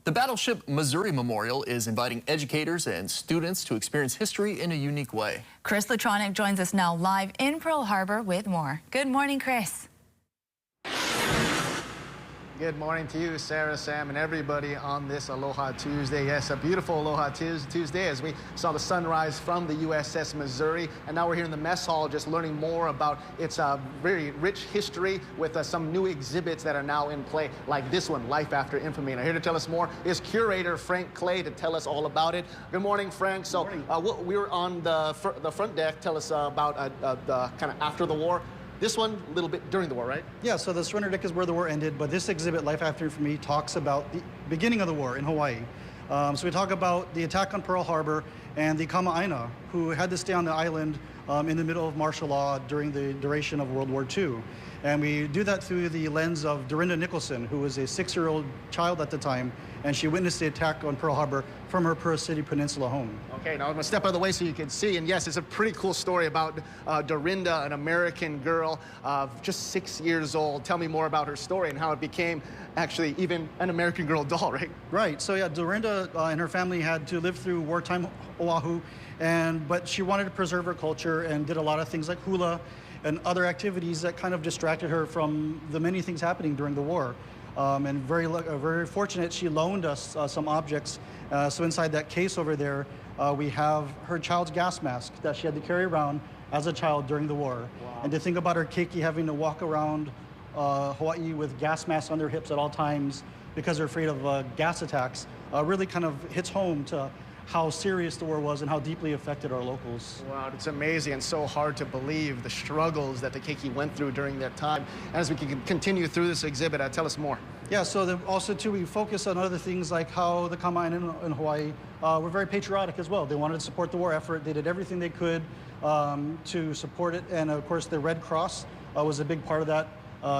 The Battleship Missouri Memorial is inviting educators and students to experience history in a unique way. Chris Latronic joins us now live in Pearl Harbor with more. Good morning, Chris. Good morning to you, Sarah, Sam, and everybody on this Aloha Tuesday. Yes, a beautiful Aloha Tuesday as we saw the sunrise from the USS Missouri. And now we're here in the mess hall just learning more about its very rich history with some new exhibits that are now in play, like this one, Life After Infamy. And here to tell us more is curator Frank Clay to tell us all about it. Good morning, Frank. So we were on the front deck. Tell us about the kind of after the war. This one, a little bit during the war, right? Yeah, so the surrender deck is where the war ended, but this exhibit, Life After Infamy, talks about the beginning of the war in Hawaii. So we talk about the attack on Pearl Harbor and the Kama'aina, who had to stay on the island in the middle of martial law during the duration of World War II. And we do that through the lens of Dorinda Nicholson, who was a 6-year-old child at the time, and she witnessed the attack on Pearl Harbor from her Pearl City Peninsula home. Okay, now I'm gonna step out of the way so you can see, and yes, it's a pretty cool story about Dorinda, an American girl of just 6 years old. Tell me more about her story and how it became actually even an American Girl doll, right? Right, so yeah, Dorinda and her family had to live through wartime Oahu, but she wanted to preserve her culture and did a lot of things like hula and other activities that kind of distracted her from the many things happening during the war. And very fortunate, she loaned us some objects. So inside that case over there, we have her child's gas mask that she had to carry around as a child during the war. Wow. And to think about her keiki having to walk around Hawaii with gas masks on their hips at all times because they're afraid of gas attacks really kind of hits home to how serious the war was and how deeply affected our locals. Wow, it's amazing and so hard to believe the struggles that the keiki went through during that time. And as we can continue through this exhibit, tell us more. Yeah, so also too, we focus on other things like how the Kama'aina in Hawaii were very patriotic as well. They wanted to support the war effort. They did everything they could to support it. And of course, the Red Cross was a big part of that,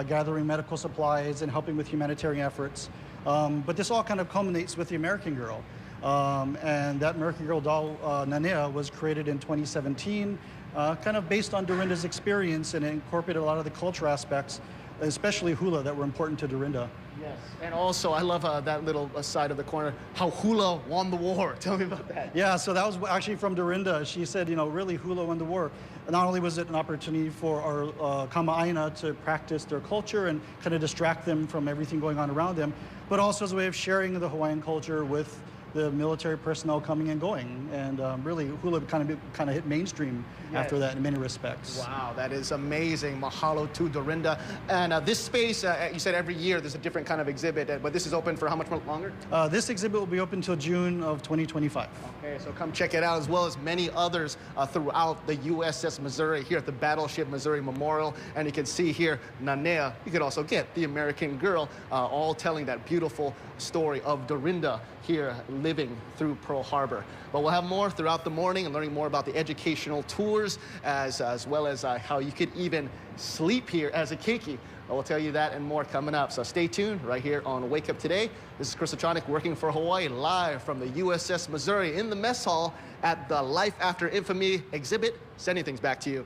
gathering medical supplies and helping with humanitarian efforts. But this all kind of culminates with the American Girl. And that American Girl doll, Nanea, was created in 2017, kind of based on Dorinda's experience, and it incorporated a lot of the culture aspects, especially hula, that were important to Dorinda. Yes, and also I love that little side of the corner, how hula won the war. Tell me about that. Yeah, so that was actually from Dorinda. She said, you know, really hula won the war. Not only was it an opportunity for our Kama'aina to practice their culture and kind of distract them from everything going on around them, but also as a way of sharing the Hawaiian culture with the military personnel coming and going, and really hula kind of hit mainstream after that in many respects. Wow, that is amazing. Mahalo to Dorinda. And this space, you said every year there's a different kind of exhibit, but this is open for how much longer? This exhibit will be open until June of 2025. Okay, so come check it out, as well as many others throughout the USS Missouri here at the Battleship Missouri Memorial. And you can see here Nanea. You could also get the American Girl, all telling that beautiful story of Dorinda here living through Pearl Harbor. But we'll have more throughout the morning and learning more about the educational tours as well as how you could even sleep here as a keiki. We'll tell you that and more coming up. So stay tuned right here on Wake Up Today. This is Chris Latronic working for Hawaii, live from the USS Missouri in the mess hall at the Life After Infamy exhibit. Sending things back to you.